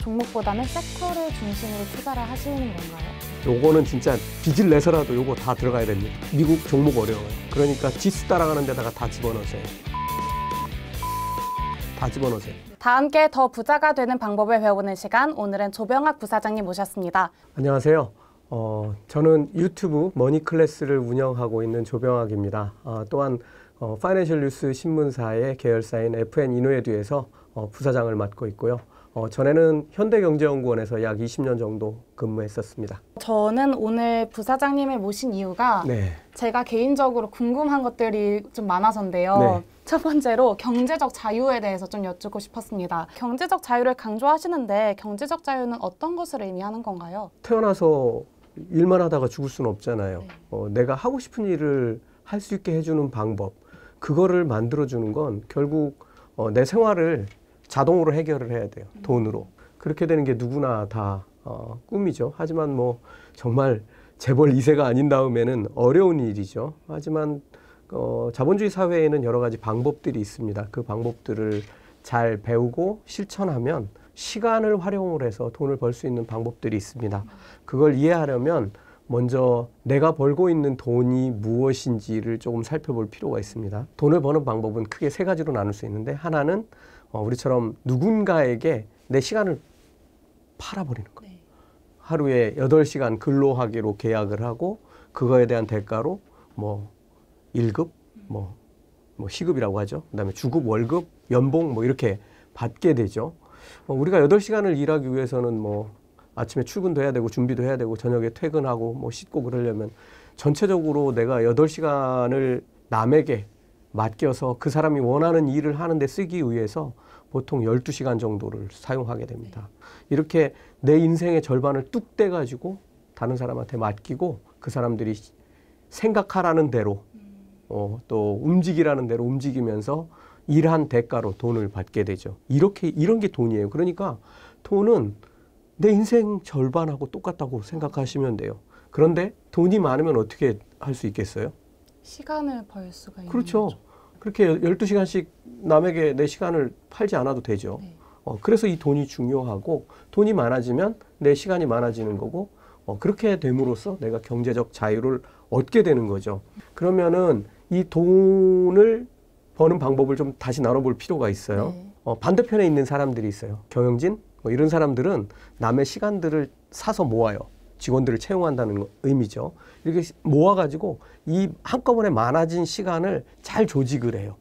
종목보다는 섹터를 중심으로 투자를 하시는 건가요? 요거는 진짜 빚을 내서라도 요거 다 들어가야 됩니다. 미국 종목 어려워요. 그러니까 지수 따라가는 데다가 다 집어넣으세요. 다 집어넣으세요. 다 함께 더 부자가 되는 방법을 배워보는 시간, 오늘은 조병학 부사장님 모셨습니다. 안녕하세요. 저는 유튜브 머니클래스를 운영하고 있는 조병학입니다. 또한 파이낸셜 뉴스 신문사의 계열사인 FN이노에듀에서 부사장을 맡고 있고요. 전에는 현대경제연구원에서 약 20년 정도 근무했었습니다. 저는 오늘 부사장님을 모신 이유가 제가 개인적으로 궁금한 것들이 좀 많아서인데요. 첫 번째로 경제적 자유에 대해서 좀 여쭙고 싶었습니다. 경제적 자유를 강조하시는데 경제적 자유는 어떤 것을 의미하는 건가요? 태어나서 일만 하다가 죽을 수는 없잖아요. 내가 하고 싶은 일을 할 수 있게 해주는 방법, 그거를 만들어주는 건 결국 내 생활을 자동으로 해결을 해야 돼요. 돈으로. 그렇게 되는 게 누구나 다 꿈이죠. 하지만 뭐 정말 재벌 2세가 아닌 다음에는 어려운 일이죠. 하지만 자본주의 사회에는 여러 가지 방법들이 있습니다. 그 방법들을 잘 배우고 실천하면 시간을 활용을 해서 돈을 벌 수 있는 방법들이 있습니다. 그걸 이해하려면 먼저 내가 벌고 있는 돈이 무엇인지를 조금 살펴볼 필요가 있습니다. 돈을 버는 방법은 크게 세 가지로 나눌 수 있는데, 하나는 우리처럼 누군가에게 내 시간을 팔아버리는 거예요. 하루에 8시간 근로하기로 계약을 하고 그거에 대한 대가로 뭐 1급, 뭐 시급이라고 하죠. 그다음에 주급, 월급, 연봉 뭐 이렇게 받게 되죠. 우리가 8시간을 일하기 위해서는 뭐 아침에 출근도 해야 되고 준비도 해야 되고 저녁에 퇴근하고 뭐 씻고 그러려면 전체적으로 내가 8시간을 남에게 맡겨서 그 사람이 원하는 일을 하는 데 쓰기 위해서 보통 12시간 정도를 사용하게 됩니다. 이렇게 내 인생의 절반을 뚝 떼가지고 다른 사람한테 맡기고 그 사람들이 생각하라는 대로 또 움직이라는 대로 움직이면서 일한 대가로 돈을 받게 되죠. 이런 게 돈이에요. 그러니까 돈은 내 인생 절반하고 똑같다고 생각하시면 돼요. 그런데 돈이 많으면 어떻게 할 수 있겠어요? 시간을 벌 수가 있는 그렇죠. 거죠. 그렇게 12시간씩 남에게 내 시간을 팔지 않아도 되죠. 그래서 이 돈이 중요하고, 돈이 많아지면 내 시간이 많아지는 거고, 그렇게 됨으로써 내가 경제적 자유를 얻게 되는 거죠. 그러면은 이 돈을 버는 방법을 좀 다시 나눠볼 필요가 있어요. 반대편에 있는 사람들이 있어요. 경영진 뭐 이런 사람들은 남의 시간들을 사서 모아요. 직원들을 채용한다는 의미죠. 이렇게 모아가지고 이 한꺼번에 많아진 시간을 잘 조직을 해요.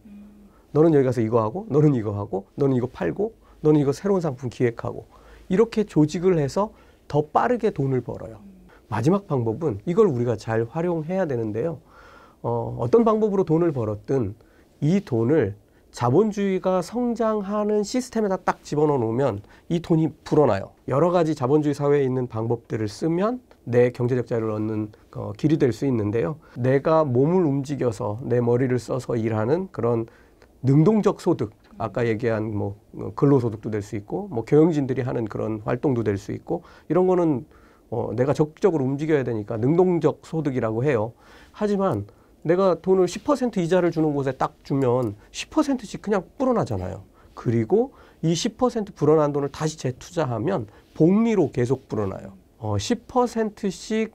너는 여기 가서 이거 하고, 너는 이거 하고, 너는 이거 팔고, 너는 이거 새로운 상품 기획하고, 이렇게 조직을 해서 더 빠르게 돈을 벌어요. 마지막 방법은 이걸 우리가 잘 활용해야 되는데요. 어떤 방법으로 돈을 벌었든 이 돈을 자본주의가 성장하는 시스템에다 딱 집어넣어 놓으면 이 돈이 불어나요. 여러 가지 자본주의 사회에 있는 방법들을 쓰면 내 경제적 자유를 얻는 길이 될 수 있는데요. 내가 몸을 움직여서 내 머리를 써서 일하는 그런 능동적 소득, 아까 얘기한 뭐 근로소득도 될 수 있고, 뭐 경영진들이 하는 그런 활동도 될 수 있고, 이런 거는 내가 적극적으로 움직여야 되니까 능동적 소득이라고 해요. 하지만 내가 돈을 10% 이자를 주는 곳에 딱 주면 10%씩 그냥 불어나잖아요. 그리고 이 10% 불어난 돈을 다시 재투자하면 복리로 계속 불어나요. 10%씩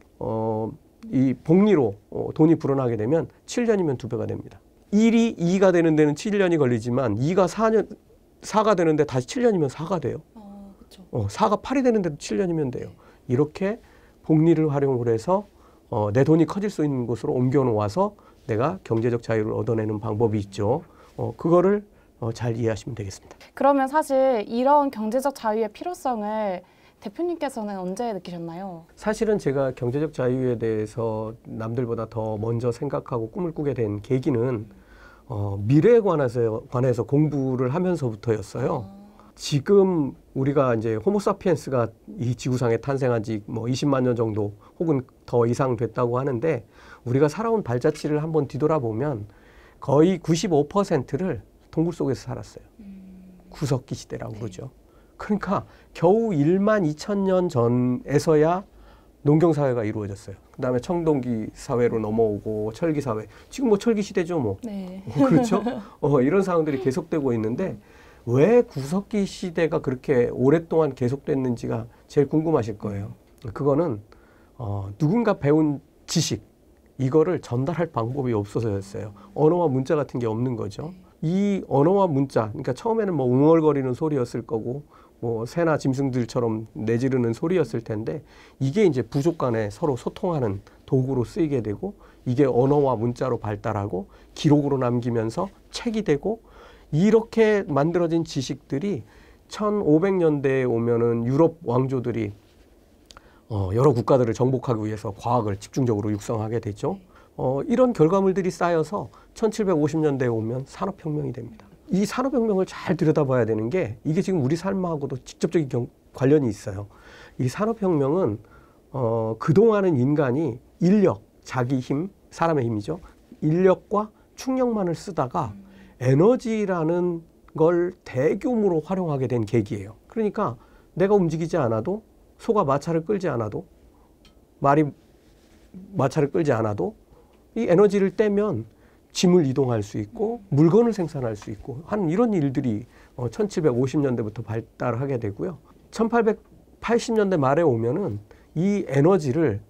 이 복리로 돈이 불어나게 되면 7년이면 2배가 됩니다. 1이 2가 되는 데는 7년이 걸리지만 2가 4가 되는데 다시 7년이면 4가 돼요. 그렇죠. 4가 8이 되는데도 7년이면 돼요. 이렇게 복리를 활용을 해서 내 돈이 커질 수 있는 곳으로 옮겨 놓아서 내가 경제적 자유를 얻어내는 방법이 있죠. 그거를 잘 이해하시면 되겠습니다. 그러면 사실 이런 경제적 자유의 필요성을 대표님께서는 언제 느끼셨나요? 사실은 제가 경제적 자유에 대해서 남들보다 더 먼저 생각하고 꿈을 꾸게 된 계기는 미래에 관해서 공부를 하면서부터였어요. 지금 우리가 이제 호모사피엔스가 이 지구상에 탄생한 지 뭐 20만 년 정도 혹은 더 이상 됐다고 하는데, 우리가 살아온 발자취를 한번 뒤돌아보면 거의 95%를 동굴 속에서 살았어요. 구석기 시대라고 그러죠. 그러니까 겨우 1만 2천 년 전에서야 농경사회가 이루어졌어요. 그 다음에 청동기 사회로 넘어오고 철기사회. 지금 뭐 철기시대죠 뭐. 그렇죠? 이런 상황들이 계속되고 있는데, 왜 구석기 시대가 그렇게 오랫동안 계속됐는지가 제일 궁금하실 거예요. 그거는 누군가 배운 지식, 이거를 전달할 방법이 없어서였어요. 언어와 문자 같은 게 없는 거죠. 이 언어와 문자, 그러니까 처음에는 뭐 웅얼거리는 소리였을 거고, 뭐 새나 짐승들처럼 내지르는 소리였을 텐데, 이게 이제 부족 간에 서로 소통하는 도구로 쓰이게 되고, 이게 언어와 문자로 발달하고 기록으로 남기면서 책이 되고, 이렇게 만들어진 지식들이 1500년대에 오면은 유럽 왕조들이 여러 국가들을 정복하기 위해서 과학을 집중적으로 육성하게 되죠. 이런 결과물들이 쌓여서 1750년대에 오면 산업혁명이 됩니다. 이 산업혁명을 잘 들여다봐야 되는 게, 이게 지금 우리 삶하고도 직접적인 관련이 있어요. 이 산업혁명은 그동안은 인간이 인력, 자기 힘, 사람의 힘이죠. 인력과 충력만을 쓰다가 에너지라는 걸 대규모로 활용하게 된 계기예요. 그러니까 내가 움직이지 않아도, 소가 마차를 끌지 않아도, 말이 마차를 끌지 않아도 이 에너지를 떼면 짐을 이동할 수 있고 물건을 생산할 수 있고 하는 이런 일들이 1750년대부터 발달하게 되고요. 1880년대 말에 오면은 이 에너지를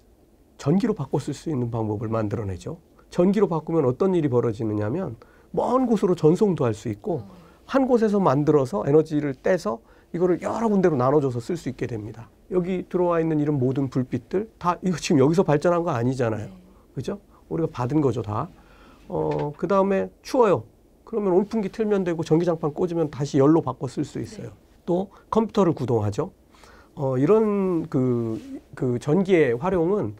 전기로 바꿔 쓸 수 있는 방법을 만들어내죠. 전기로 바꾸면 어떤 일이 벌어지느냐면 먼 곳으로 전송도 할 수 있고, 한 곳에서 만들어서 에너지를 떼서 이거를 여러 군데로 나눠줘서 쓸 수 있게 됩니다. 여기 들어와 있는 이런 모든 불빛들 다 이거 지금 여기서 발전한 거 아니잖아요. 그죠? 우리가 받은 거죠, 다. 그 다음에 추워요. 그러면 온풍기 틀면 되고 전기장판 꽂으면 다시 열로 바꿔 쓸 수 있어요. 또 컴퓨터를 구동하죠. 이런 그 전기의 활용은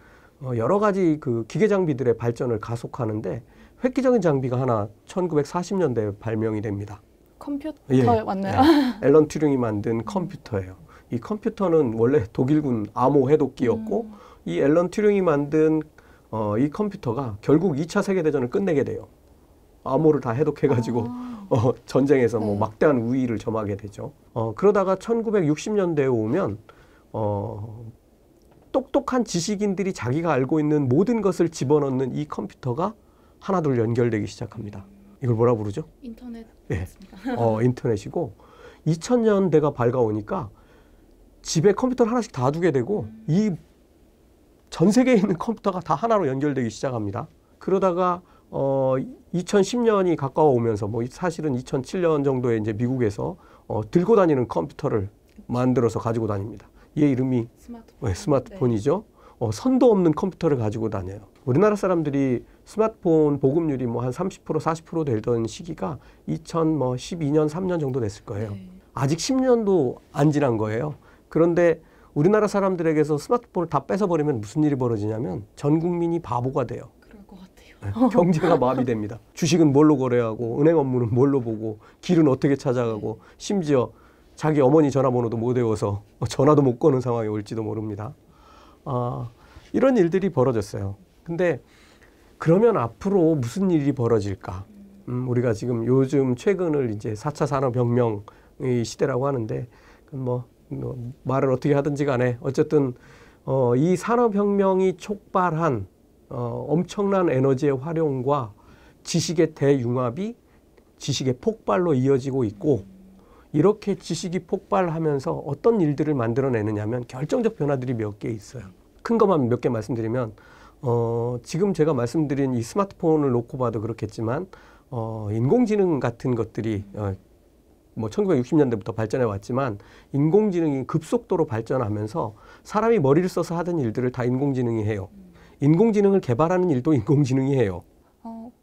여러 가지 그 기계 장비들의 발전을 가속하는데, 획기적인 장비가 하나 1940년대에 발명이 됩니다. 컴퓨터 예, 맞나요? 예. 앨런 튜링이 만든 컴퓨터예요. 이 컴퓨터는 원래 독일군 암호 해독기였고, 이 앨런 튜링이 만든 이 컴퓨터가 결국 2차 세계대전을 끝내게 돼요. 암호를 다 해독해가지고 전쟁에서 뭐 막대한 우위를 점하게 되죠. 그러다가 1960년대에 오면 똑똑한 지식인들이 자기가 알고 있는 모든 것을 집어넣는 이 컴퓨터가 하나둘 연결되기 시작합니다. 이걸 뭐라 부르죠? 인터넷. 네. 인터넷이고, 2000년대가 밝아오니까 집에 컴퓨터를 하나씩 다 두게 되고, 이 전 세계에 있는 컴퓨터가 다 하나로 연결되기 시작합니다. 그러다가 2010년이 가까워 오면서, 뭐 사실은 2007년 정도에 이제 미국에서 들고 다니는 컴퓨터를 만들어서 가지고 다닙니다. 얘 이름이 스마트폰이죠. 선도 없는 컴퓨터를 가지고 다녀요. 우리나라 사람들이 스마트폰 보급률이 뭐 한 30% 40% 되던 시기가 2012년 3년 정도 됐을 거예요. 아직 10년도 안 지난 거예요. 그런데 우리나라 사람들에게서 스마트폰을 다 뺏어버리면 무슨 일이 벌어지냐면 전 국민이 바보가 돼요. 그럴 것 같아요. 경제가 마비됩니다. 주식은 뭘로 거래하고, 은행 업무는 뭘로 보고, 길은 어떻게 찾아가고, 심지어 자기 어머니 전화번호도 못 외워서 전화도 못 거는 상황이 올지도 모릅니다. 이런 일들이 벌어졌어요. 근데 그러면 앞으로 무슨 일이 벌어질까? 우리가 지금 요즘 최근을 이제 4차 산업혁명의 시대라고 하는데, 뭐 말을 어떻게 하든지 간에 어쨌든 이 산업혁명이 촉발한 엄청난 에너지의 활용과 지식의 대융합이 지식의 폭발로 이어지고 있고, 이렇게 지식이 폭발하면서 어떤 일들을 만들어내느냐면 결정적 변화들이 몇 개 있어요. 큰 것만 몇 개 말씀드리면, 지금 제가 말씀드린 이 스마트폰을 놓고 봐도 그렇겠지만, 인공지능 같은 것들이 뭐 1960년대부터 발전해 왔지만, 인공지능이 급속도로 발전하면서 사람이 머리를 써서 하던 일들을 다 인공지능이 해요. 인공지능을 개발하는 일도 인공지능이 해요.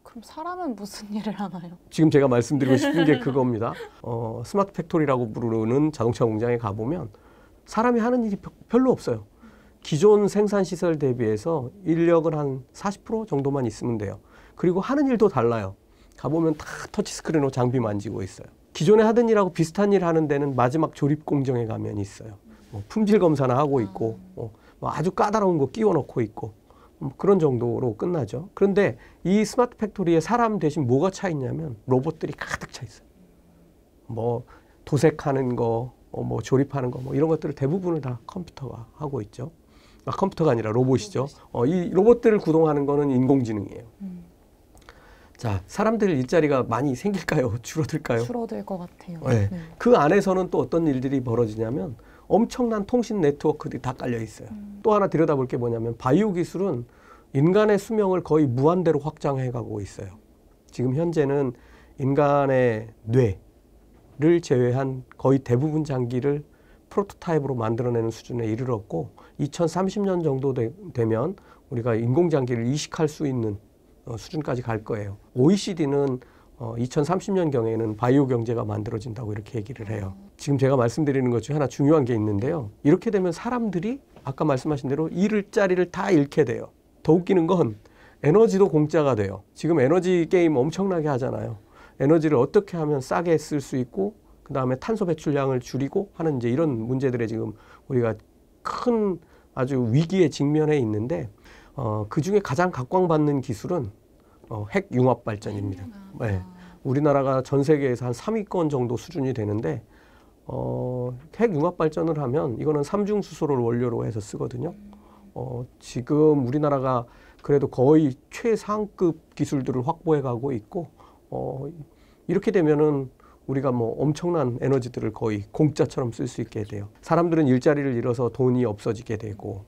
그럼 사람은 무슨 일을 하나요? 지금 제가 말씀드리고 싶은 게 그겁니다. 스마트 팩토리라고 부르는 자동차 공장에 가보면 사람이 하는 일이 별로 없어요. 기존 생산 시설 대비해서 인력은 한 40% 정도만 있으면 돼요. 그리고 하는 일도 달라요. 가보면 다 터치스크린으로 장비 만지고 있어요. 기존에 하던 일하고 비슷한 일 하는 데는 마지막 조립 공정에 가면 있어요. 품질 검사나 하고 있고, 아주 까다로운 거 끼워 넣고 있고, 그런 정도로 끝나죠. 그런데 이 스마트 팩토리에 사람 대신 뭐가 차 있냐면 로봇들이 가득 차 있어요. 뭐 도색하는 거, 뭐 조립하는 거, 뭐 이런 것들을 대부분을 다 컴퓨터가 하고 있죠. 컴퓨터가 아니라 로봇이죠. 이 로봇들을 구동하는 거는 인공지능이에요. 자, 사람들 일자리가 많이 생길까요? 줄어들까요? 줄어들 것 같아요. 네. 그 안에서는 또 어떤 일들이 벌어지냐면 엄청난 통신 네트워크들이 다 깔려 있어요. 또 하나 들여다볼 게 뭐냐면 바이오 기술은 인간의 수명을 거의 무한대로 확장해 가고 있어요. 지금 현재는 인간의 뇌를 제외한 거의 대부분 장기를 프로토타입으로 만들어내는 수준에 이르렀고 2030년 정도 되면 우리가 인공장기를 이식할 수 있는 수준까지 갈 거예요. OECD는 2030년경에는 바이오 경제가 만들어진다고 이렇게 얘기를 해요. 지금 제가 말씀드리는 것 중에 하나 중요한 게 있는데요. 이렇게 되면 사람들이 아까 말씀하신 대로 일자리를 다 잃게 돼요. 더 웃기는 건 에너지도 공짜가 돼요. 지금 에너지 게임 엄청나게 하잖아요. 에너지를 어떻게 하면 싸게 쓸 수 있고 그 다음에 탄소 배출량을 줄이고 하는 이제 이런 문제들에 지금 우리가 큰 아주 위기에 직면해 있는데 그 중에 가장 각광받는 기술은 핵 융합 발전입니다. 네. 우리나라가 전 세계에서 한 3위권 정도 수준이 되는데 핵 융합 발전을 하면 이거는 삼중 수소를 원료로 해서 쓰거든요. 지금 우리나라가 그래도 거의 최상급 기술들을 확보해 가고 있고 이렇게 되면은 우리가 뭐 엄청난 에너지들을 거의 공짜처럼 쓸 수 있게 돼요. 사람들은 일자리를 잃어서 돈이 없어지게 되고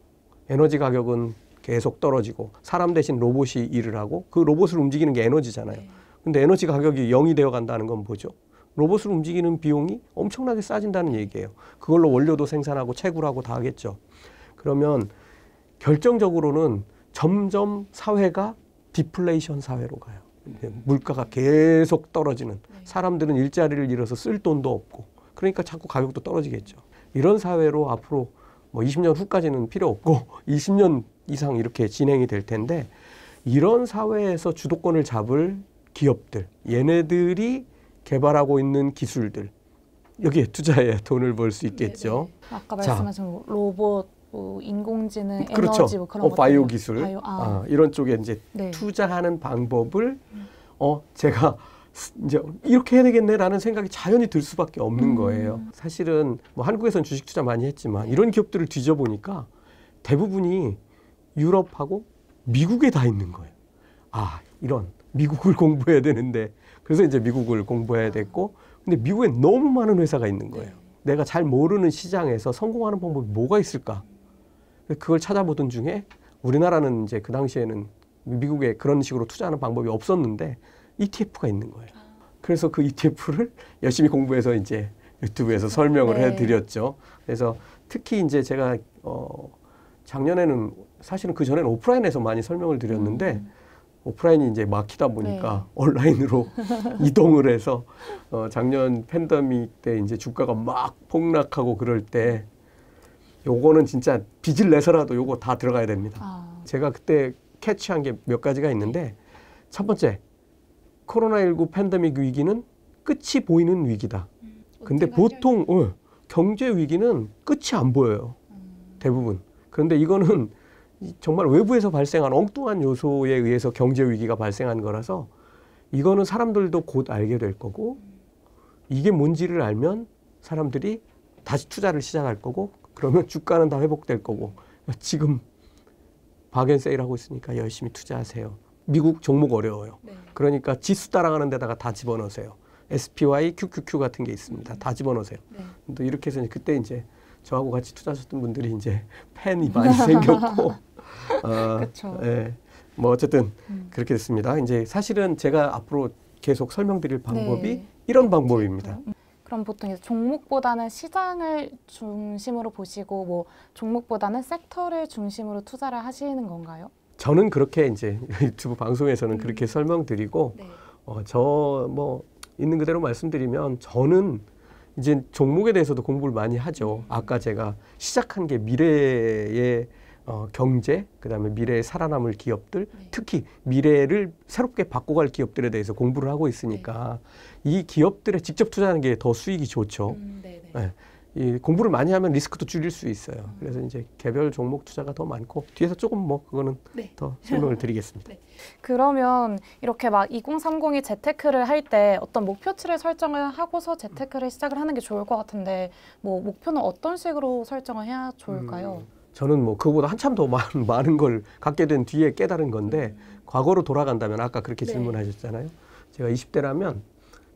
에너지 가격은 계속 떨어지고 사람 대신 로봇이 일을 하고 그 로봇을 움직이는 게 에너지잖아요. 근데 에너지 가격이 0이 되어 간다는 건 뭐죠? 로봇을 움직이는 비용이 엄청나게 싸진다는 얘기예요. 그걸로 원료도 생산하고 채굴하고 다 하겠죠. 그러면 결정적으로는 점점 사회가 디플레이션 사회로 가요. 물가가 계속 떨어지는, 사람들은 일자리를 잃어서 쓸 돈도 없고 그러니까 자꾸 가격도 떨어지겠죠. 이런 사회로 앞으로 뭐 20년 후까지는 필요 없고 20년 이상 이렇게 진행이 될 텐데 이런 사회에서 주도권을 잡을 기업들, 얘네들이 개발하고 있는 기술들 여기에 투자해 돈을 벌 수 있겠죠. 아까 말씀하신 로봇, 뭐 인공지능, 그렇죠. 에너지 뭐 그런 바이오 기술 이런 쪽에 이제 네. 투자하는 방법을 제가 이제 이렇게 해야 되겠네라는 생각이 자연히 들 수밖에 없는 거예요. 사실은 뭐 한국에서는 주식 투자 많이 했지만 이런 기업들을 뒤져보니까 대부분이 유럽하고 미국에 다 있는 거예요. 이런 미국을 공부해야 되는데 그래서 이제 미국을 공부해야 됐고 근데 미국에 너무 많은 회사가 있는 거예요. 내가 잘 모르는 시장에서 성공하는 방법이 뭐가 있을까? 그걸 찾아보던 중에 우리나라는 이제 그 당시에는 미국에 그런 식으로 투자하는 방법이 없었는데 ETF가 있는 거예요. 그래서 그 ETF를 열심히 공부해서 이제 유튜브에서 설명을 해드렸죠. 그래서 특히 이제 제가 작년에는 사실은 그 전에는 오프라인에서 많이 설명을 드렸는데 오프라인이 이제 막히다 보니까 온라인으로 이동을 해서 작년 팬데믹 때 이제 주가가 막 폭락하고 그럴 때 요거는 진짜 빚을 내서라도 요거 다 들어가야 됩니다. 제가 그때 캐치한 게 몇 가지가 있는데 첫 번째 코로나19 팬데믹 위기는 끝이 보이는 위기다. 근데 보통 경제 위기는 끝이 안 보여요. 대부분. 그런데 이거는 정말 외부에서 발생한 엉뚱한 요소에 의해서 경제 위기가 발생한 거라서 이거는 사람들도 곧 알게 될 거고 이게 뭔지를 알면 사람들이 다시 투자를 시작할 거고 그러면 주가는 다 회복될 거고 지금 박앤세일 하고 있으니까 열심히 투자하세요. 미국 종목 어려워요. 그러니까 지수 따라가는 데다가 다 집어넣으세요. SPY, QQQ 같은 게 있습니다. 다 집어넣으세요. 또 이렇게 해서 그때 이제 저하고 같이 투자하셨던 분들이 이제 팬이 많이 생겼고 뭐 어쨌든 그렇게 됐습니다. 이제 사실은 제가 앞으로 계속 설명드릴 방법이 이런 방법입니다. 그럼 보통 이제 종목보다는 시장을 중심으로 보시고 뭐 종목보다는 섹터를 중심으로 투자를 하시는 건가요? 저는 그렇게 이제 유튜브 방송에서는 그렇게 설명드리고 저 뭐 있는 그대로 말씀드리면 저는 이제 종목에 대해서도 공부를 많이 하죠. 아까 제가 시작한 게 미래의 경제, 그다음에 미래에 살아남을 기업들, 특히 미래를 새롭게 바꿔갈 기업들에 대해서 공부를 하고 있으니까 이 기업들에 직접 투자하는 게 더 수익이 좋죠. 이 공부를 많이 하면 리스크도 줄일 수 있어요. 그래서 이제 개별 종목 투자가 더 많고 뒤에서 조금 뭐 그거는 더 설명을 드리겠습니다. 그러면 이렇게 막 2030이 재테크를 할 때 어떤 목표치를 설정을 하고서 재테크를 시작을 하는 게 좋을 것 같은데 뭐 목표는 어떤 식으로 설정을 해야 좋을까요? 저는 뭐 그거보다 한참 더 많은 걸 갖게 된 뒤에 깨달은 건데 과거로 돌아간다면 아까 그렇게 질문하셨잖아요. 제가 20대라면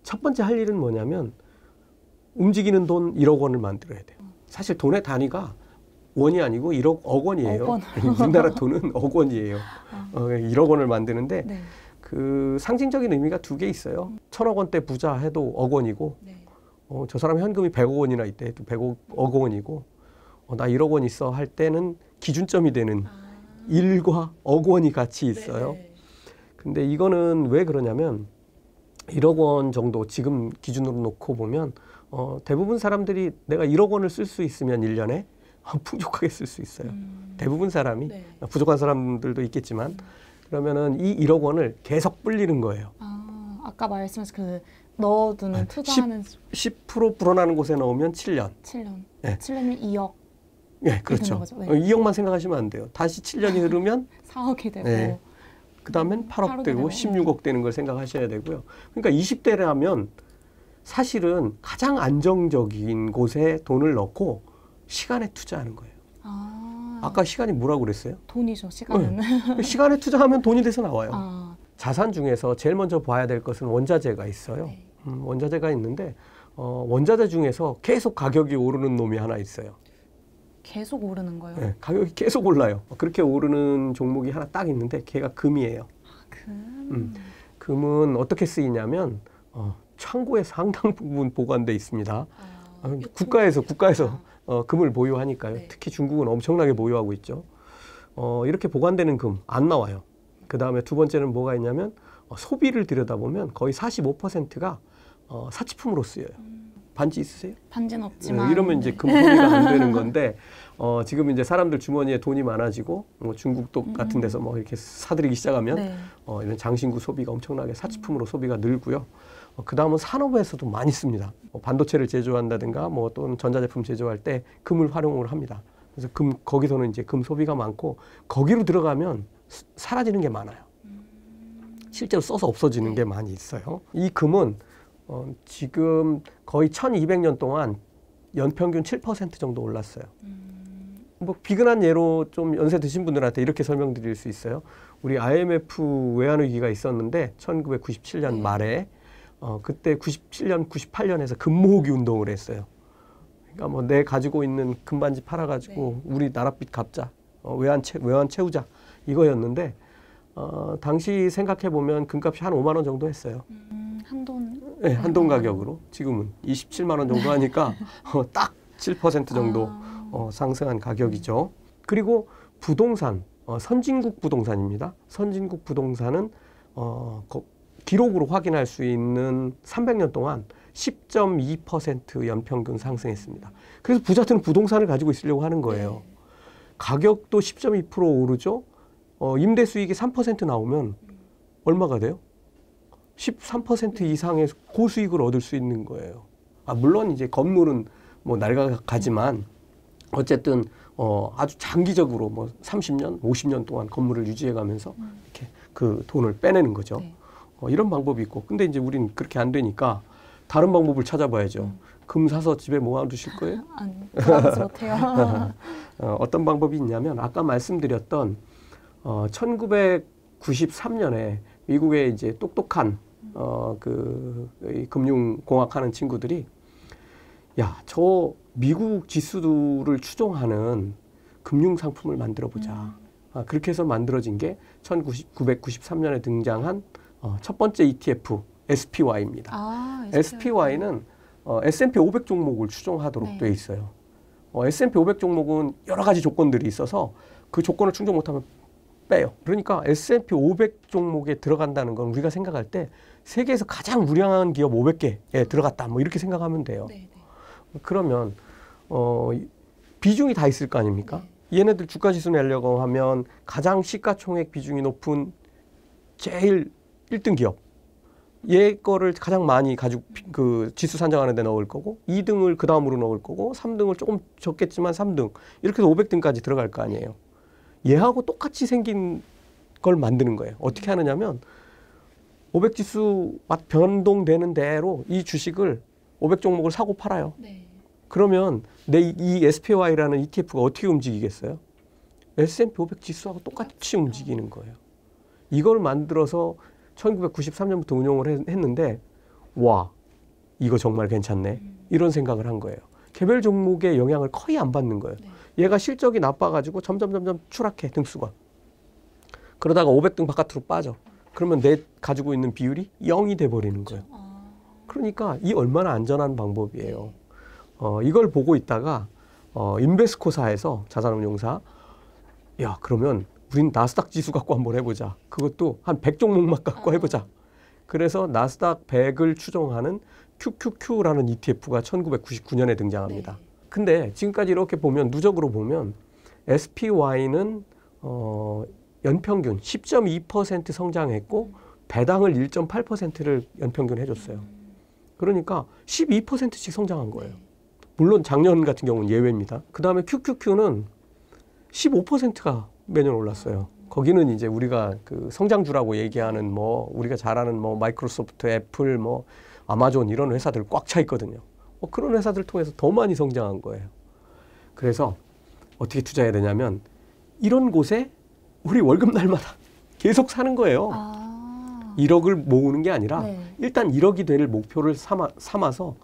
첫 번째 할 일은 뭐냐면 움직이는 돈 1억 원을 만들어야 돼요. 사실 돈의 단위가 원이 아니고 1억 원이에요. 우리나라 돈은 억 원이에요. 1억 원을 만드는데 그 상징적인 의미가 두 개 있어요. 1,000억 원대 부자 해도 억 원이고 저 사람 현금이 100억 원이나 있대 해도 100억 원이고 나 1억 원 있어 할 때는 기준점이 되는 1과 억 원이 같이 있어요. 근데 이거는 왜 그러냐면 1억 원 정도 지금 기준으로 놓고 보면 대부분 사람들이 내가 1억 원을 쓸 수 있으면 1년에 풍족하게 쓸 수 있어요. 대부분 사람이 부족한 사람들도 있겠지만 그러면은 이 1억 원을 계속 불리는 거예요. 아까 말씀하신 그 넣어두는 투자하는 10% 불어나는 곳에 넣으면 7년. 7년. 네. 7년이면 2억. 네, 그렇죠. 2억만 생각하시면 안 돼요. 다시 7년이 흐르면 4억이 되고 그다음엔 8억 되고 16억 되는 걸 생각하셔야 되고요. 그러니까 20대라면 사실은 가장 안정적인 곳에 돈을 넣고 시간에 투자하는 거예요. 아까 시간이 뭐라고 그랬어요? 돈이죠, 시간은. 시간에 투자하면 돈이 돼서 나와요. 자산 중에서 제일 먼저 봐야 될 것은 원자재가 있어요. 원자재가 있는데 원자재 중에서 계속 가격이 오르는 놈이 하나 있어요. 계속 오르는 거요? 네, 가격이 계속 올라요. 그렇게 오르는 종목이 하나 딱 있는데 걔가 금이에요. 금. 금은 어떻게 쓰이냐면 창고에 상당 부분 보관돼 있습니다. 국가에서 금을 보유하니까요. 특히 중국은 엄청나게 보유하고 있죠. 이렇게 보관되는 금 안 나와요. 그 다음에 두 번째는 뭐가 있냐면 소비를 들여다보면 거의 45%가 사치품으로 쓰여요. 반지 있으세요? 반지는 없지만. 이러면 이제 금 소비가 안 되는 건데 지금 이제 사람들 주머니에 돈이 많아지고 뭐 중국도 같은 데서 뭐 이렇게 사들이기 시작하면 이런 장신구 소비가 엄청나게 사치품으로 소비가 늘고요. 그 다음은 산업에서도 많이 씁니다. 반도체를 제조한다든가 뭐 또는 전자제품 제조할 때 금을 활용을 합니다. 그래서 거기서는 이제 금 소비가 많고 거기로 들어가면 사라지는 게 많아요. 실제로 써서 없어지는 게 많이 있어요. 이 금은 지금 거의 1200년 동안 연평균 7% 정도 올랐어요. 뭐 비근한 예로 좀 연세 드신 분들한테 이렇게 설명드릴 수 있어요. 우리 IMF 외환위기가 있었는데 1997년 말에 그때 97년, 98년에서 금 모으기 운동을 했어요. 그러니까 뭐 내 가지고 있는 금반지 팔아가지고 우리 나랏빚 갚자, 외환 채우자 이거였는데 당시 생각해 보면 금값이 한 5만 원 정도 했어요. 한돈? 네, 한돈 가격으로. 지금은 27만 원 정도 하니까 딱 7% 정도 상승한 가격이죠. 그리고 부동산, 선진국 부동산입니다. 선진국 부동산은 기록으로 확인할 수 있는 300년 동안 10.2% 연평균 상승했습니다. 그래서 부자들은 부동산을 가지고 있으려고 하는 거예요. 가격도 10.2% 오르죠. 임대 수익이 3% 나오면 얼마가 돼요? 13% 이상의 고수익을 얻을 수 있는 거예요. 물론 이제 건물은 뭐 낡아가지만 어쨌든 아주 장기적으로 뭐 30년, 50년 동안 건물을 유지해가면서 이렇게 그 돈을 빼내는 거죠. 이런 방법이 있고, 근데 이제 우리는 그렇게 안 되니까 다른 방법을 찾아봐야죠. 금 사서 집에 모아두실 거예요? 아니, 그러지 못해요. 어떤 방법이 있냐면 아까 말씀드렸던 1993년에 미국의 이제 똑똑한 금융공학하는 친구들이 저 미국 지수를 추종하는 금융상품을 만들어 보자. 그렇게 해서 만들어진 게 1993년에 등장한 첫 번째 ETF SPY입니다. SPY는 S&P 500 종목을 추종하도록 돼 있어요. S&P 500 종목은 여러 가지 조건들이 있어서 그 조건을 충족 못하면 빼요. 그러니까 S&P 500 종목에 들어간다는 건 우리가 생각할 때 세계에서 가장 우량한 기업 500개에 들어갔다. 뭐 이렇게 생각하면 돼요. 그러면 비중이 다 있을 거 아닙니까? 얘네들 주가지수 내려고 하면 가장 시가총액 비중이 높은 제일 1등 기업. 얘 거를 가장 많이 가지고 그 지수 산정하는 데 넣을 거고 2등을 그 다음으로 넣을 거고 3등을 조금 적겠지만 3등 이렇게 해서 500등까지 들어갈 거 아니에요. 얘하고 똑같이 생긴 걸 만드는 거예요. 어떻게 하느냐면 500지수 변동되는 대로 이 주식을 500 종목을 사고 팔아요. 그러면 이 SPY라는 ETF가 어떻게 움직이겠어요? S&P 500 지수하고 똑같이 움직이는 거예요. 이걸 만들어서 1993년부터 운용을 했는데 와, 이거 정말 괜찮네. 이런 생각을 한 거예요. 개별 종목의 영향을 거의 안 받는 거예요. 얘가 실적이 나빠가지고 점점 추락해, 등수가. 그러다가 500등 바깥으로 빠져. 그러면 내 가지고 있는 비율이 0이 돼버리는 거예요. 그러니까 이 얼마나 안전한 방법이에요. 이걸 보고 있다가 인베스코사에서 자산운용사, 야, 그러면 우린 나스닥 지수 갖고 한번 해보자. 그것도 한 100종목만 갖고 해보자. 그래서 나스닥 100을 추종하는 QQQ라는 ETF가 1999년에 등장합니다. 근데 지금까지 이렇게 보면 누적으로 보면 SPY는 연평균 10.2% 성장했고 배당을 1.8%를 연평균 해줬어요. 그러니까 12%씩 성장한 거예요. 물론 작년 같은 경우는 예외입니다. 그 다음에 QQQ는 15%가 매년 올랐어요. 거기는 이제 우리가 그 성장주라고 얘기하는 뭐 우리가 잘 아는 뭐 마이크로소프트, 애플, 뭐 아마존 이런 회사들 꽉 차 있거든요. 그런 회사들 통해서 더 많이 성장한 거예요. 그래서 어떻게 투자해야 되냐면 이런 곳에 우리 월급 날마다 계속 사는 거예요. 1억을 모으는 게 아니라 일단 1억이 될 목표를 삼아서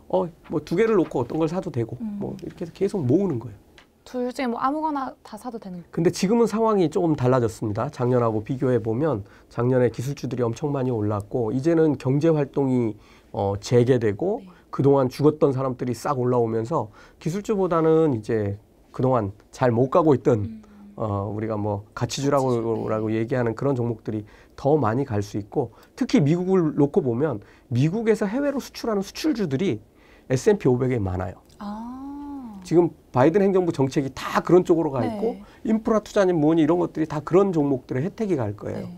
뭐 2개를 놓고 어떤 걸 사도 되고 뭐 이렇게 해서 계속 모으는 거예요. 둘 중에 뭐 아무거나 다 사도 되는 거예요? 근데 지금은 상황이 조금 달라졌습니다. 작년하고 비교해 보면 작년에 기술주들이 엄청 많이 올랐고 이제는 경제 활동이 재개되고 그동안 죽었던 사람들이 싹 올라오면서 기술주보다는 이제 그동안 잘 못 가고 있던 우리가 뭐 가치주라고 얘기하는 그런 종목들이 더 많이 갈 수 있고 특히 미국을 놓고 보면 미국에서 해외로 수출하는 수출주들이 S&P 500에 많아요. 지금 바이든 행정부 정책이 다 그런 쪽으로 가 있고 인프라 투자니 뭐니 이런 것들이 다 그런 종목들의 혜택이 갈 거예요.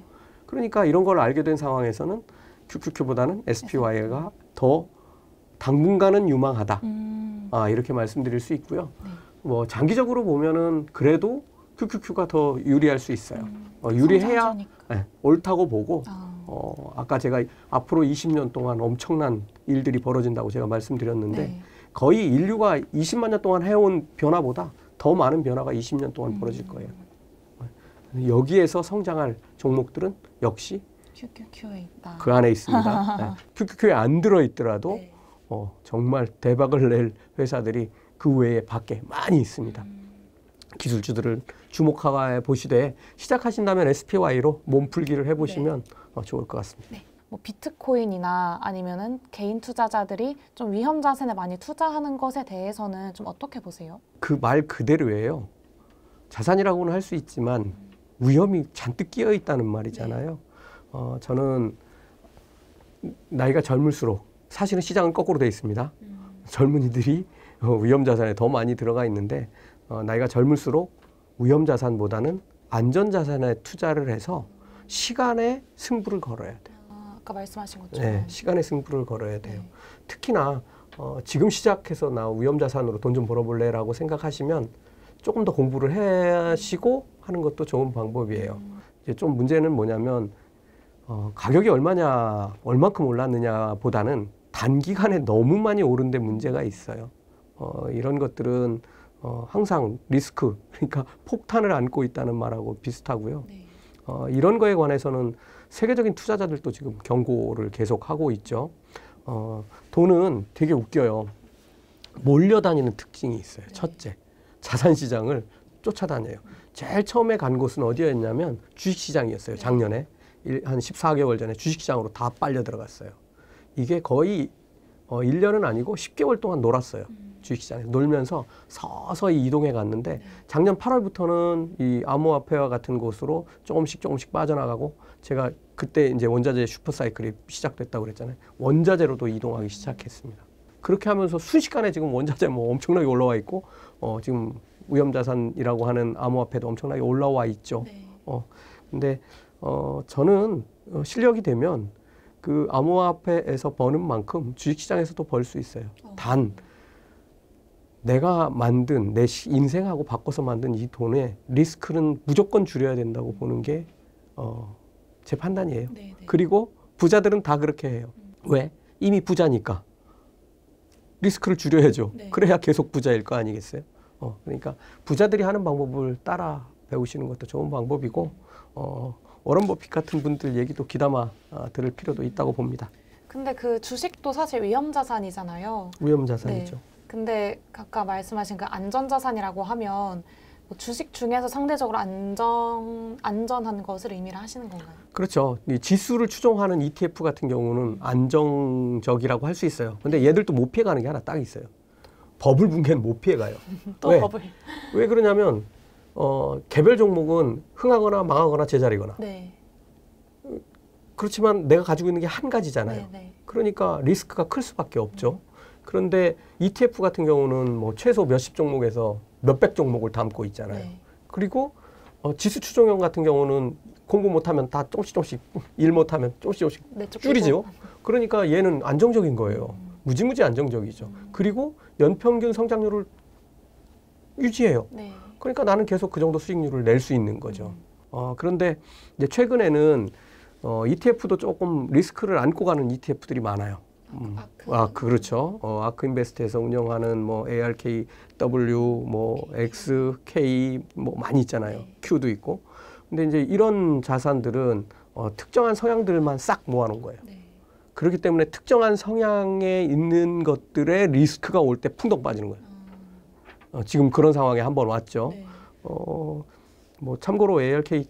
그러니까 이런 걸 알게 된 상황에서는 QQQ보다는 SPY가 더 당분간은 유망하다. 이렇게 말씀드릴 수 있고요. 뭐 장기적으로 보면은 그래도 QQQ가 더 유리할 수 있어요. 유리해야 옳다고 보고 아까 제가 앞으로 20년 동안 엄청난 일들이 벌어진다고 제가 말씀드렸는데 거의 인류가 20만 년 동안 해온 변화보다 더 많은 변화가 20년 동안 벌어질 거예요. 여기에서 성장할 종목들은 역시 QQQ에 있다. 그 안에 있습니다. QQQ에 안 들어있더라도 정말 대박을 낼 회사들이 그 외에 밖에 많이 있습니다. 기술주들을 주목해 보시되 시작하신다면 SPY로 몸풀기를 해보시면 좋을 것 같습니다. 뭐 비트코인이나 아니면은 개인 투자자들이 좀 위험 자산에 많이 투자하는 것에 대해서는 좀 어떻게 보세요? 그 말 그대로예요. 자산이라고는 할 수 있지만 위험이 잔뜩 끼어 있다는 말이잖아요. 저는 나이가 젊을수록 사실은 시장은 거꾸로 돼 있습니다. 젊은이들이 위험 자산에 더 많이 들어가 있는데 나이가 젊을수록 위험 자산보다는 안전 자산에 투자를 해서 시간의 승부를 걸어야 돼요. 아까 말씀하신 것처럼. 시간의 승부를 걸어야 돼요. 특히나 지금 시작해서 나 위험 자산으로 돈 좀 벌어볼래라고 생각하시면 조금 더 공부를 하시고 하는 것도 좋은 방법이에요. 이제 좀 문제는 뭐냐면 가격이 얼만큼 올랐느냐 보다는 단기간에 너무 많이 오른 데 문제가 있어요. 이런 것들은 항상 리스크, 그러니까 폭탄을 안고 있다는 말하고 비슷하고요. 이런 거에 관해서는 세계적인 투자자들도 지금 경고를 계속 하고 있죠. 돈은 되게 웃겨요. 몰려다니는 특징이 있어요. 첫째, 자산시장을 쫓아다녀요. 제일 처음에 간 곳은 어디였냐면 주식시장이었어요. 작년에. 한 14개월 전에 주식시장으로 다 빨려 들어갔어요. 이게 거의 1년은 아니고 10개월 동안 놀았어요. 주식시장에서 놀면서 서서히 이동해 갔는데 작년 8월부터는 이 암호화폐와 같은 곳으로 조금씩 빠져나가고 제가 그때 이제 원자재 슈퍼사이클이 시작됐다고 그랬잖아요. 원자재로도 이동하기 시작했습니다. 그렇게 하면서 순식간에 지금 원자재 뭐 엄청나게 올라와 있고 지금 위험자산이라고 하는 암호화폐도 엄청나게 올라와 있죠. 근데 저는 실력이 되면 그 암호화폐에서 버는 만큼 주식시장에서도 벌 수 있어요. 단 내가 만든 내 인생하고 바꿔서 만든 이 돈의 리스크는 무조건 줄여야 된다고 보는 게 제 판단이에요. 그리고 부자들은 다 그렇게 해요. 왜? 이미 부자니까 리스크를 줄여야죠. 그래야 계속 부자일 거 아니겠어요? 그러니까 부자들이 하는 방법을 따라 배우시는 것도 좋은 방법이고 워런 버핏 같은 분들 얘기도 귀담아 들을 필요도 있다고 봅니다. 근데 그 주식도 사실 위험자산이잖아요. 위험자산이죠. 네. 근데 아까 말씀하신 그 안전자산이라고 하면 뭐 주식 중에서 상대적으로 안전한 것을 의미를 하시는 건가요? 그렇죠. 이 지수를 추종하는 ETF 같은 경우는 안정적이라고 할 수 있어요. 근데 얘들도 못 피해가는 게 하나 딱 있어요. 버블 붕괴는 못 피해가요. 또 왜? 버블. 왜 그러냐면 개별 종목은 흥하거나 망하거나 제자리거나. 네. 그렇지만 내가 가지고 있는 게 한 가지잖아요. 네. 그러니까 리스크가 클 수밖에 없죠. 그런데 ETF 같은 경우는 뭐 최소 몇십 종목에서 몇백 종목을 담고 있잖아요. 네. 그리고 지수 추종형 같은 경우는 공부 못하면 다 조금씩 일 못하면 조금씩 줄이죠. 그러니까 얘는 안정적인 거예요. 무지무지 안정적이죠. 그리고 연평균 성장률을 유지해요. 네. 그러니까 나는 계속 그 정도 수익률을 낼 수 있는 거죠. 그런데 이제 최근에는 ETF도 조금 리스크를 안고 가는 ETF들이 많아요. 그렇죠. 아크인베스트에서 운영하는 뭐 ARKW, 뭐 XK 뭐 많이 있잖아요. 네. Q도 있고. 근데 이제 이런 자산들은 특정한 성향들만 싹 모아놓은 거예요. 네. 그렇기 때문에 특정한 성향에 있는 것들의 리스크가 올 때 풍덩 빠지는 거예요. 지금 그런 상황에 한번 왔죠. 네. 뭐 참고로 ARK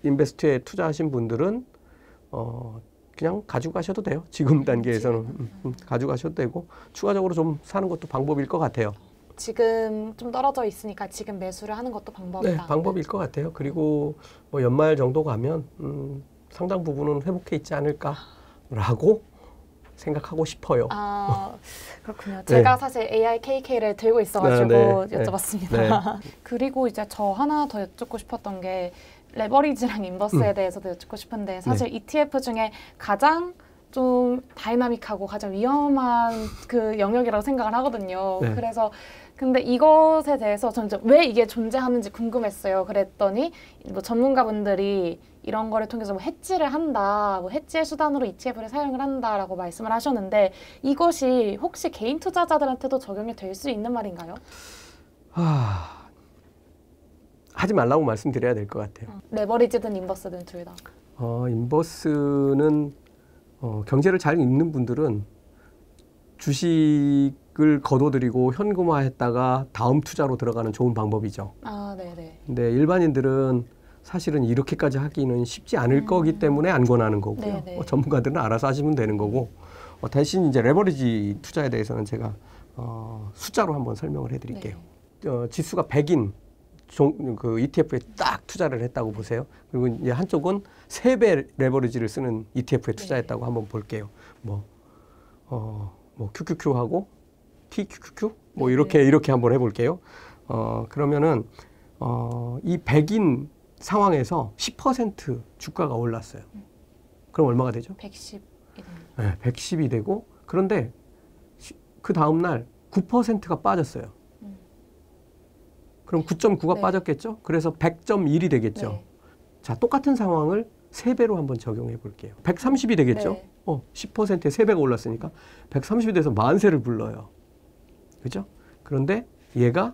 인베스트에 투자하신 분들은 그냥 가지고 가셔도 돼요. 지금 단계에서는 가지고 가셔도 되고 추가적으로 좀 사는 것도 방법일 것 같아요. 지금 좀 떨어져 있으니까 지금 매수를 하는 것도 방법이다. 네, 방법일 것 같아요. 그리고 뭐 연말 정도 가면 상당 부분은 회복해 있지 않을까라고 생각하고 싶어요. 그렇군요. 제가 사실 ARKK를 들고 있어가지고 여쭤봤습니다. 네. 그리고 이제 저 하나 더 여쭙고 싶었던 게 레버리지랑 인버스에 대해서도 여쭙고 싶은데 사실 ETF 중에 가장 좀 다이나믹하고 가장 위험한 그 영역이라고 생각을 하거든요. 그래서 근데 이것에 대해서 저는 왜 이게 존재하는지 궁금했어요. 그랬더니 뭐 전문가분들이 이런 거를 통해서 뭐 해지를 한다, 뭐 해지의 수단으로 ETF를 사용을 한다라고 말씀을 하셨는데 이것이 혹시 개인 투자자들한테도 적용이 될 수 있는 말인가요? 하지 말라고 말씀드려야 될 것 같아요. 레버리지든 인버스든 둘 다. 인버스는 경제를 잘 읽는 분들은 주식을 거둬들이고 현금화했다가 다음 투자로 들어가는 좋은 방법이죠. 네네. 근데 일반인들은 사실은 이렇게까지 하기는 쉽지 않을 거기 때문에 안 권하는 거고요. 전문가들은 알아서 하시면 되는 거고 대신 이제 레버리지 투자에 대해서는 제가 숫자로 한번 설명을 해드릴게요. 지수가 100인 그 ETF에 딱 투자를 했다고 보세요. 그리고 이제 한쪽은 3배 레버리지를 쓰는 ETF에 투자했다고 한번 볼게요. 뭐 QQQ하고 TQQQ 뭐 이렇게 한번 해볼게요. 그러면은 이 100인 상황에서 10% 주가가 올랐어요. 그럼 얼마가 되죠? 110이 됩니다. 네, 110이 되고 그런데 그 다음 날 9%가 빠졌어요. 그럼 9.9가 빠졌겠죠? 그래서 100.1이 되겠죠? 자, 똑같은 상황을 3배로 한번 적용해 볼게요. 130이 되겠죠? 10%에 3배가 올랐으니까 130이 돼서 만세를 불러요. 그죠? 그런데 얘가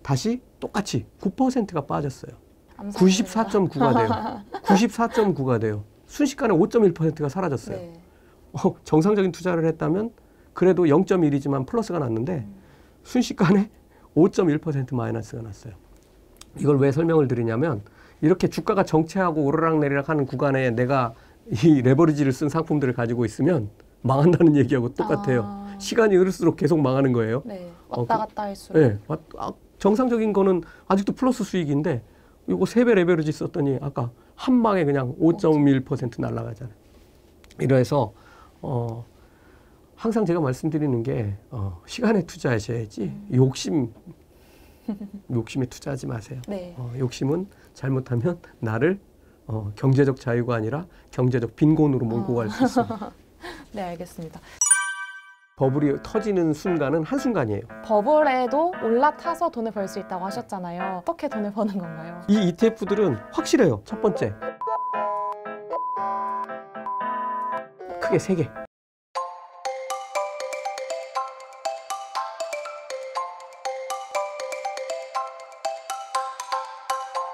다시 똑같이 9%가 빠졌어요. 94.9가 돼요. 94.9가 돼요. 순식간에 5.1%가 사라졌어요. 정상적인 투자를 했다면 그래도 0.1이지만 플러스가 났는데 순식간에 5.1% 마이너스가 났어요. 이걸 왜 설명을 드리냐면 이렇게 주가가 정체하고 오르락내리락 하는 구간에 내가 이 레버리지를 쓴 상품들을 가지고 있으면 망한다는 얘기하고 똑같아요. 시간이 흐를수록 계속 망하는 거예요. 왔다 갔다 할수록. 정상적인 거는 아직도 플러스 수익인데 이거 3배 레버리지 썼더니 아까 한 방에 그냥 5.1% 날아가잖아요. 이래서 항상 제가 말씀드리는 게 시간에 투자하셔야지 욕심에 투자하지 마세요. 욕심은 잘못하면 나를 경제적 자유가 아니라 경제적 빈곤으로 몰고 갈 수 있습니다. 네, 알겠습니다. 버블이 터지는 순간은 한순간이에요. 버블에도 올라타서 돈을 벌 수 있다고 하셨잖아요. 어떻게 돈을 버는 건가요? 이 ETF들은 확실해요. 첫 번째. 크게 3개.